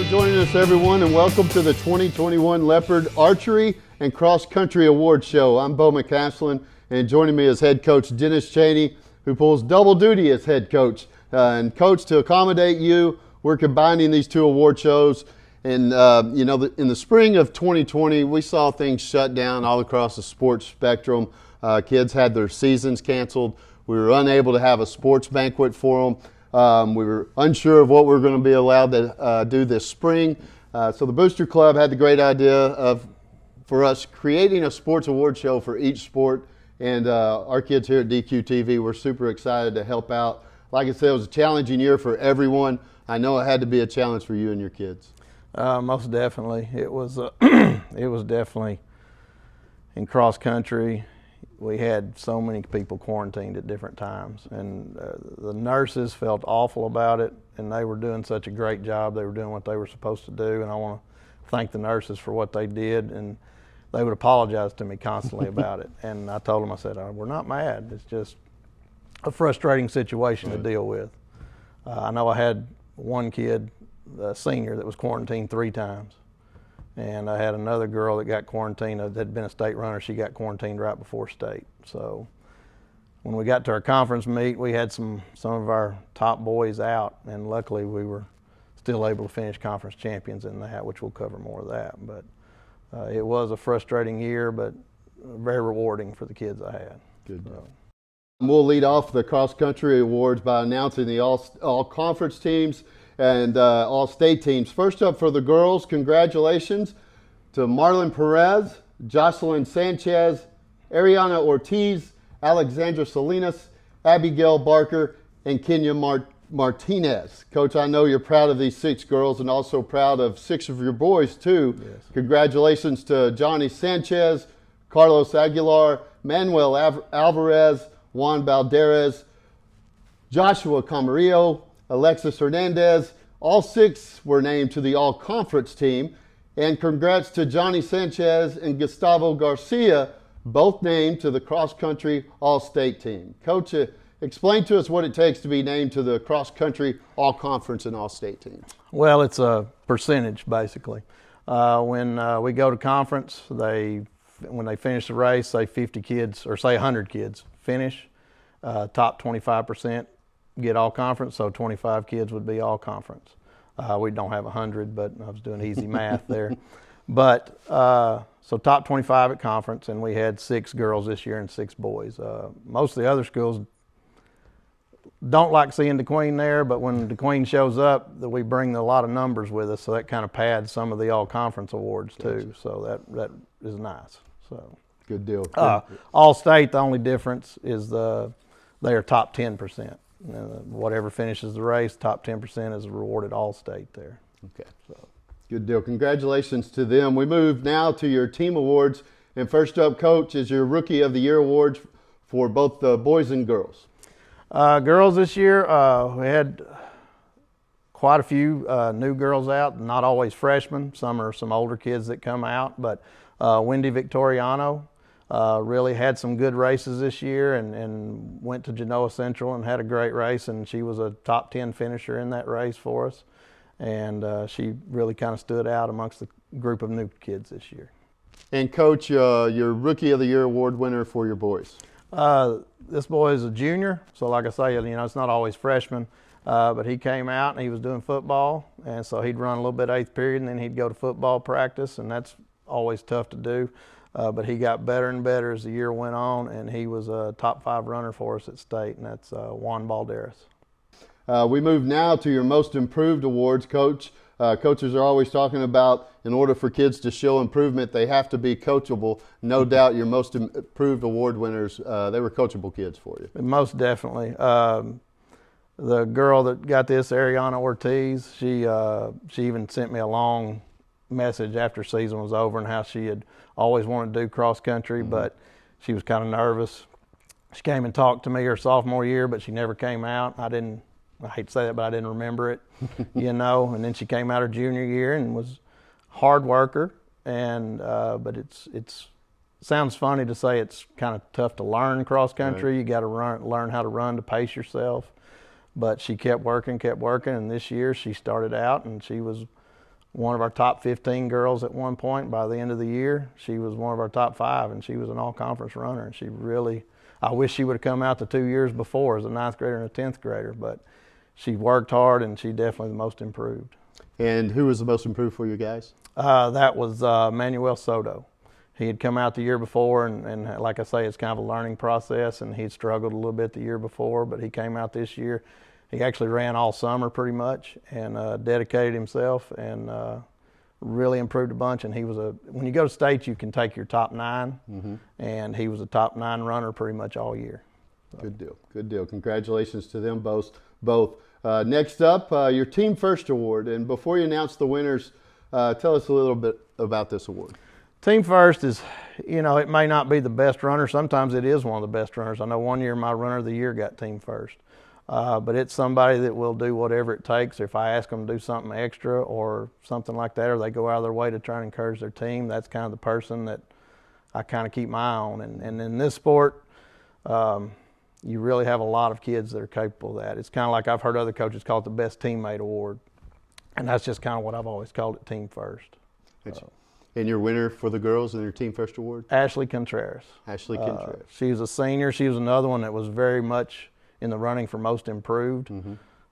joining us, everyone, and welcome to the 2021 Leopard Archery and Cross Country Awards Show. I'm Bo McCaslin, and joining me is head coach Dennis Cheney, who pulls double duty as head coach. And coach, to accommodate you, we're combining these two award shows. And, in the spring of 2020, we saw things shut down all across the sports spectrum. Kids had their seasons canceled. We were unable to have a sports banquet for them. We were unsure of what we were going to be allowed to do this spring. So the Booster Club had the great idea for us creating a sports award show for each sport. And our kids here at DQ-TV were super excited to help out. Like I said, it was a challenging year for everyone. I know it had to be a challenge for you and your kids. Most definitely. It was it was definitely in cross country. We had so many people quarantined at different times, and the nurses felt awful about it, and they were doing such a great job. They were doing what they were supposed to do, and I want to thank the nurses for what they did, and they would apologize to me constantly about it. And I told them, I said, we're not mad. It's just a frustrating situation to deal with. I know I had one kid, a senior, that was quarantined 3 times. And I had another girl that got quarantined, that had been a state runner. She got quarantined right before state. So when we got to our conference meet, we had some of our top boys out, and luckily we were still able to finish conference champions in that, which we'll cover more of that. But it was a frustrating year, but very rewarding for the kids I had. Good. So. We'll lead off the cross country awards by announcing the all conference teams and all state teams. First up for the girls, congratulations to Marlon Perez, Jocelyn Sanchez, Ariana Ortiz, Alexandra Salinas, Abigail Barker, and Kenya Martinez. Coach, I know you're proud of these 6 girls and also proud of 6 of your boys too. Yes. Congratulations to Johnny Sanchez, Carlos Aguilar, Manuel Alvarez, Juan Balderas, Joshua Camarillo, Alexis Hernandez. All 6 were named to the all-conference team. And congrats to Johnny Sanchez and Gustavo Garcia, both named to the cross-country all-state team. Coach, explain to us what it takes to be named to the cross-country all-conference and all-state team. Well, it's a percentage, basically. When we go to conference, when they finish the race, say 50 kids, or say 100 kids finish, top 25% get all conference, so 25 kids would be all conference. We don't have 100, but I was doing easy math there. But so top 25 at conference, and we had 6 girls this year and 6 boys. Most of the other schools don't like seeing the Queen there, but when the Queen shows up, we bring a lot of numbers with us, so that kind of pads some of the all conference awards too. Gotcha. So that is nice. So good deal. All state, the only difference is they are top 10%. Whatever finishes the race, top 10% is rewarded all state there. Okay, so good deal. Congratulations to them. We move now to your team awards, and first up, Coach, is your Rookie of the Year awards for both the boys and girls. Girls this year, we had quite a few new girls out, not always freshmen. Some are some older kids that come out, but Wendy Victoriano really had some good races this year and went to Genoa Central and had a great race, and she was a top 10 finisher in that race for us. And she really kind of stood out amongst the group of new kids this year. And Coach, your Rookie of the Year award winner for your boys? This boy is a junior, so like I say, it's not always freshman, but he came out and he was doing football, and so he'd run a little bit 8th period, and then he'd go to football practice, and that's always tough to do. But he got better and better as the year went on, and he was a top 5 runner for us at state, and that's Juan Balderas. We move now to your Most Improved awards, Coach. Coaches are always talking about, in order for kids to show improvement, they have to be coachable. No doubt your Most Improved award winners, they were coachable kids for you. Most definitely. The girl that got this, Ariana Ortiz, she even sent me a long message after season was over and how she had always wanted to do cross country, but she was kind of nervous. She came and talked to me her sophomore year, but she never came out. I hate to say that, but I didn't remember it, and then she came out her junior year and was a hard worker, and but it's sounds funny to say it's kind of tough to learn cross country. Right. You got to learn how to run to pace yourself. But she kept working, and this year she started out and she was one of our top 15 girls at one point. By the end of the year, she was one of our top 5, and she was an all-conference runner. And she really, I wish she would have come out the 2 years before as a 9th grader and a 10th grader, but she worked hard, and she definitely the most improved. And who was the most improved for you guys? That was Manuel Soto. He had come out the year before, and like I say, it's kind of a learning process, and he'd struggled a little bit the year before, but he came out this year. He actually ran all summer pretty much and dedicated himself and really improved a bunch. And he was when you go to states, you can take your top 9, and he was a top 9 runner pretty much all year. So. Good deal. Good deal. Congratulations to them both. Next up, your Team First Award. And before you announce the winners, tell us a little bit about this award. Team First is, it may not be the best runner. Sometimes it is one of the best runners. I know one year my runner of the year got Team First. But it's somebody that will do whatever it takes. If I ask them to do something extra or something like that, or they go out of their way to try and encourage their team, that's kind of the person that I kind of keep my eye on. And in this sport, you really have a lot of kids that are capable of that. It's kind of like I've heard other coaches call it the Best Teammate Award. And that's just kind of what I've always called it, Team First. And your winner for the girls in your Team First Award? Ashley Contreras. Ashley Contreras. She was a senior. She was another one that was very much in the running for most improved,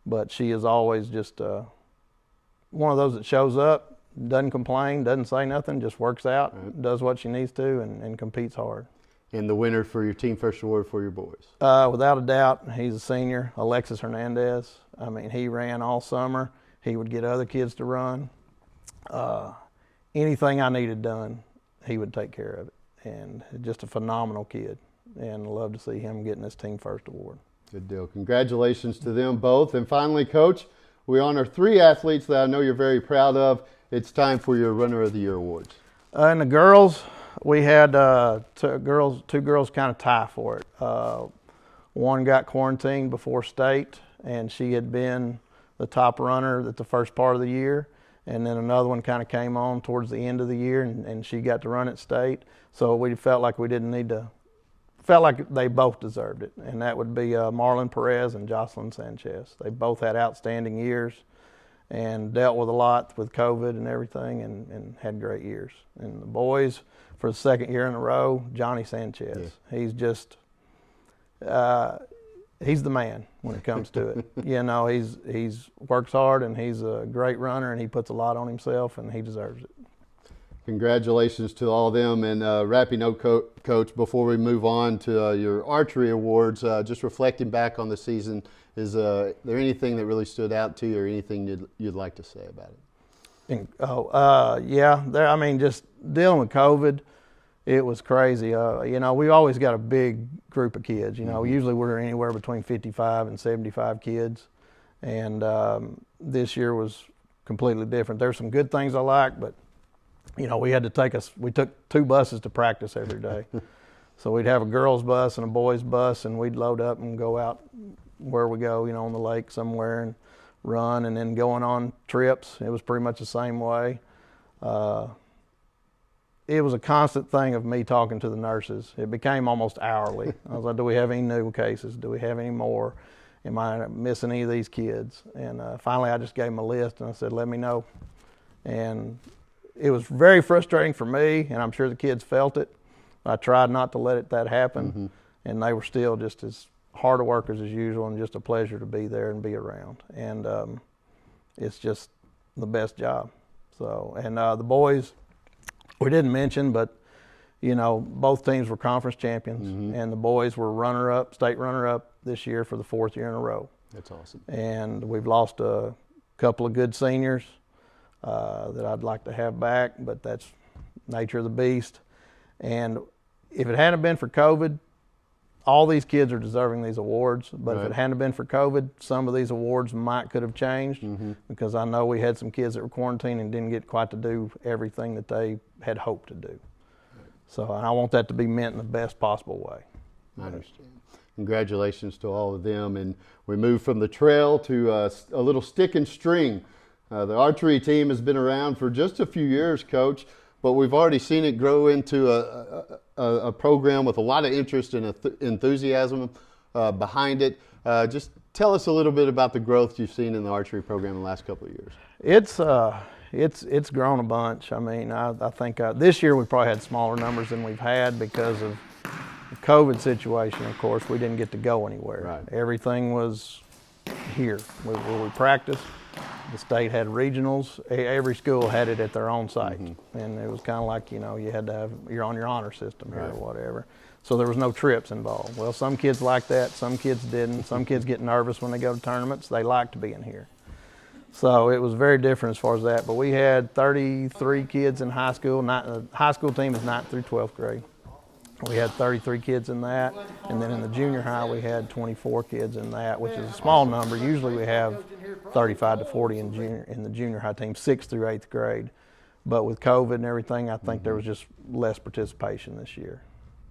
but she is always just one of those that shows up, doesn't complain, doesn't say nothing, just works out, does what she needs to, and competes hard. And the winner for your Team First Award for your boys? Without a doubt, he's a senior, Alexis Hernandez. I mean, he ran all summer. He would get other kids to run. Anything I needed done, he would take care of it. And just a phenomenal kid, and love to see him getting this Team First Award. Good deal. Congratulations to them both. And finally, Coach, we honor 3 athletes that I know you're very proud of. It's time for your Runner of the Year awards. In the girls, we had two girls kind of tie for it. One got quarantined before state, and she had been the top runner at the first part of the year. And then another one kind of came on towards the end of the year, and she got to run at state. So we felt like we didn't need to. Felt like they both deserved it, and that would be Marlon Perez and Jocelyn Sanchez. They both had outstanding years and dealt with a lot with COVID and everything, and had great years. And the boys, for the 2nd year in a row, Johnny Sanchez. Yeah. He's just he's the man when it comes to it. He's works hard, and he's a great runner, and he puts a lot on himself, and he deserves it. Congratulations to all of them. And wrapping up, Coach, before we move on to your archery awards, just reflecting back on the season, is there anything that really stood out to you, or anything you'd like to say about it? Just dealing with COVID, it was crazy. We always got a big group of kids. Usually we're anywhere between 55 and 75 kids, and this year was completely different. There's some good things I like, but we took 2 buses to practice every day. So we'd have a girls' bus and a boys' bus, and we'd load up and go out where we go, on the lake somewhere and run, and then going on trips. It was pretty much the same way. It was a constant thing of me talking to the nurses. It became almost hourly. I was like, do we have any new cases? Do we have any more? Am I missing any of these kids? And finally I just gave them a list, and I said, let me know. And it was very frustrating for me, and I'm sure the kids felt it. I tried not to let that happen, and they were still just as hard workers as usual, and just a pleasure to be there and be around. And it's just the best job. So, and the boys, we didn't mention, but both teams were conference champions, and the boys were state runner-up this year for the 4th year in a row. That's awesome. And we've lost a couple of good seniors that I'd like to have back, but that's nature of the beast. And if it hadn't been for COVID, all these kids are deserving these awards, but if it hadn't been for COVID, some of these awards could have changed, because I know we had some kids that were quarantined and didn't get quite to do everything that they had hoped to do. So I want that to be meant in the best possible way. I understand. Congratulations to all of them. And we move from the trail to a little stick and string. The archery team has been around for just a few years, Coach, but we've already seen it grow into a program with a lot of interest and enthusiasm behind it. Just tell us a little bit about the growth you've seen in the archery program in the last couple of years. it's grown a bunch. I mean, I think this year we probably had smaller numbers than we've had because of the COVID situation. Of course, we didn't get to go anywhere. Right. Everything was here where we practiced. The state had regionals. Every school had it at their own site, and it was kind of like, you had to have, you're on your honor system here or whatever. So there was no trips involved. Well, some kids like that, some kids didn't. Some kids get nervous when they go to tournaments. They liked being here. So it was very different as far as that. But we had 33 kids in high school. The high school team is 9th through 12th grade. We had 33 kids in that. And then in the junior high, we had 24 kids in that, which is a small number. Usually we have 35 to 40 in the junior high team, 6th through 8th grade. But with COVID and everything, I think there was just less participation this year.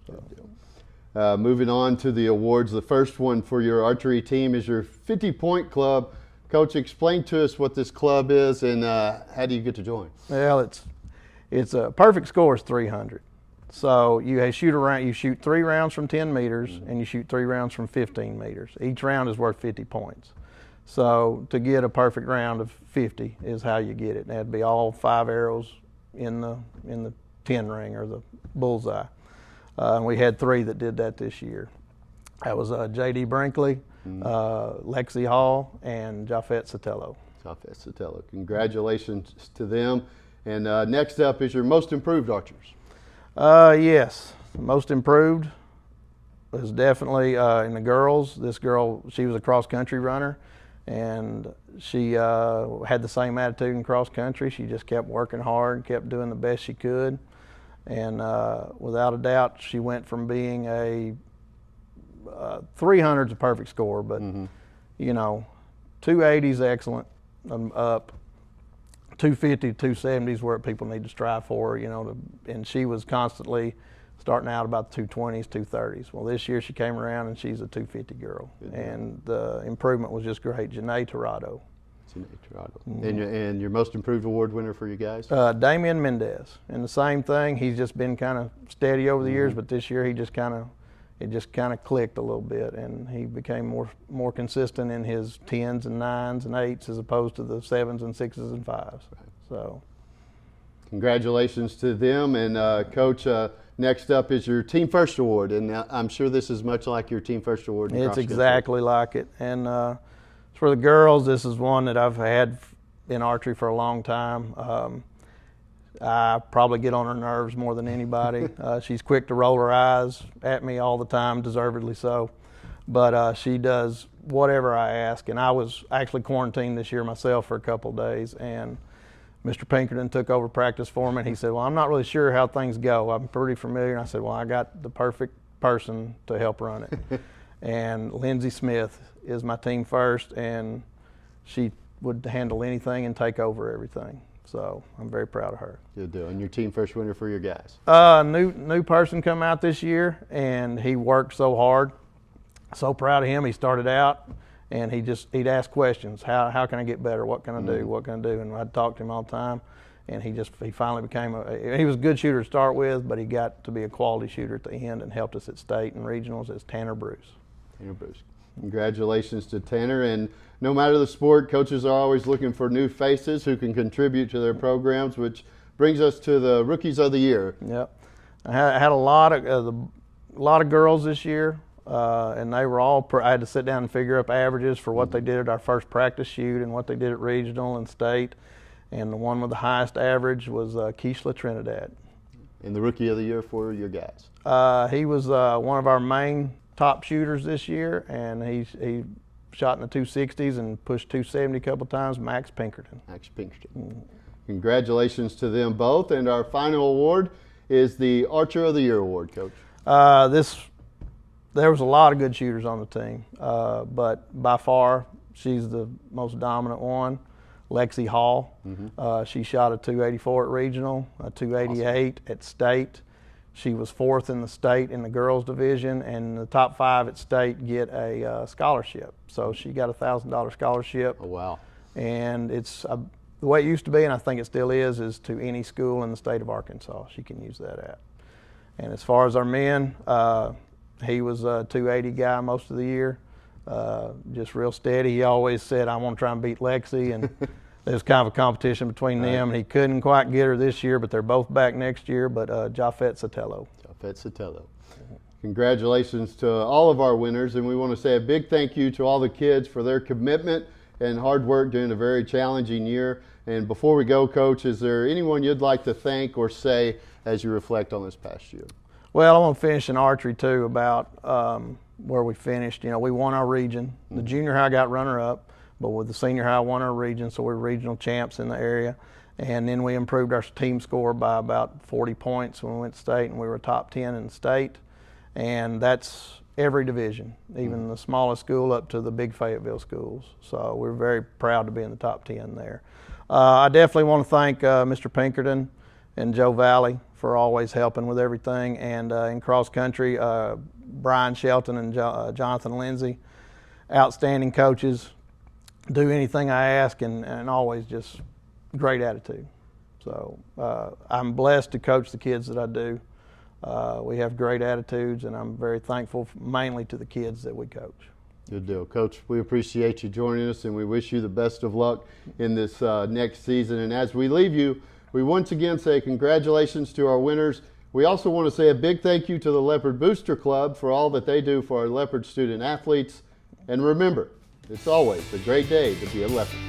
So. Moving on to the awards, the first one for your archery team is your 50-point club. Coach, explain to us what this club is and how do you get to join? Well, it's a perfect score is 300. So you shoot 3 rounds from 10 meters and you shoot 3 rounds from 15 meters. Each round is worth 50 points. So to get a perfect round of 50 is how you get it. And that'd be all 5 arrows in the 10 ring or the bullseye. And we had 3 that did that this year. That was J.D. Brinkley, Lexi Hall, and Jafet Sotelo. Jafet Sotelo. Congratulations to them. And next up is your most improved archers. Yes, most improved was definitely in the girls. This girl, she was a cross-country runner, and she had the same attitude in cross-country. She just kept working hard, kept doing the best she could. And without a doubt, she went from being a 300's a perfect score, but 280's excellent, up. 250, 270 is where people need to strive for, and she was constantly starting out about 220s, 230s. Well, this year she came around and she's a 250 girl, and the improvement was just great. Janae Tirado. And your most improved award winner for you guys? Damian Mendez, and the same thing. He's just been kind of steady over the years, but this year it just kind of clicked a little bit, and he became more consistent in his 10s and 9s and 8s as opposed to the 7s and 6s and 5s. Right. So, congratulations to them, and Coach. Next up is your Team First Award, and I'm sure this is much like your Team First Award. It's exactly like it, and for the girls, this is one that I've had in archery for a long time. I probably get on her nerves more than anybody. She's quick to roll her eyes at me all the time, deservedly so. But she does whatever I ask. And I was actually quarantined this year myself for a couple of days. And Mr. Pinkerton took over practice for me. And he said, well, I'm not really sure how things go. I'm pretty familiar. And I said, well, I got the perfect person to help run it. And Lindsay Smith is my team first. And she would handle anything and take over everything. So I'm very proud of her. Good deal. And your Team First winner for your guys? New person come out this year, and he worked so hard. So proud of him. He started out, and he'd ask questions. How can I get better? What can I do? What can I do? And I'd talk to him all the time. And he finally became he was a good shooter to start with, but he got to be a quality shooter at the end and helped us at state and regionals as Tanner Bruce. Tanner Bruce. Congratulations to Tanner. And no matter the sport, coaches are always looking for new faces who can contribute to their programs, which brings us to the Rookies of the Year. Yep. I had a lot of girls this year, and they were all. I had to sit down and figure up averages for what they did at our first practice shoot and what they did at regional and state. And the one with the highest average was Keishla Trinidad. And the Rookie of the Year for your guys? He was one of our main top shooters this year, and he shot in the 260s and pushed 270 a couple times. Max Pinkerton. Max Pinkerton. Congratulations to them both. And our final award is the Archer of the Year award, Coach. There was a lot of good shooters on the team, but by far she's the most dominant one. Lexi Hall. She shot a 284 at regional, a 288 at state. She was 4th in the state in the girls division, and the top 5 at state get a scholarship. So she got a $1,000 scholarship. Oh, wow. And it's the way it used to be, and I think it still is to any school in the state of Arkansas she can use that at. And as far as our men, he was a 280 guy most of the year, just real steady. He always said, I want to try and beat Lexi, and was kind of a competition between them. He couldn't quite get her this year, but they're both back next year. But Jafet Sotelo. Jafet Sotelo. Congratulations to all of our winners, and we want to say a big thank you to all the kids for their commitment and hard work during a very challenging year. And before we go, Coach, is there anyone you'd like to thank or say as you reflect on this past year? Well, I want to finish in archery too about where we finished. You know, we won our region. The junior high got runner-up, but with the senior high won our region, so we're regional champs in the area. And then we improved our team score by about 40 points when we went to state, and we were top 10 in the state. And that's every division, even the smallest school up to the big Fayetteville schools. So we're very proud to be in the top 10 there. I definitely want to thank Mr. Pinkerton and Joe Valley for always helping with everything. And in cross country, Brian Shelton and Jonathan Lindsay, outstanding coaches, do anything I ask and always just great attitude. So I'm blessed to coach the kids that I do. We have great attitudes, and I'm very thankful mainly to the kids that we coach. Good deal. Coach, we appreciate you joining us, and we wish you the best of luck in this next season. And as we leave you, we once again say congratulations to our winners. We also want to say a big thank you to the Leopard Booster Club for all that they do for our Leopard student athletes. And remember, it's always a great day to be a Leopard.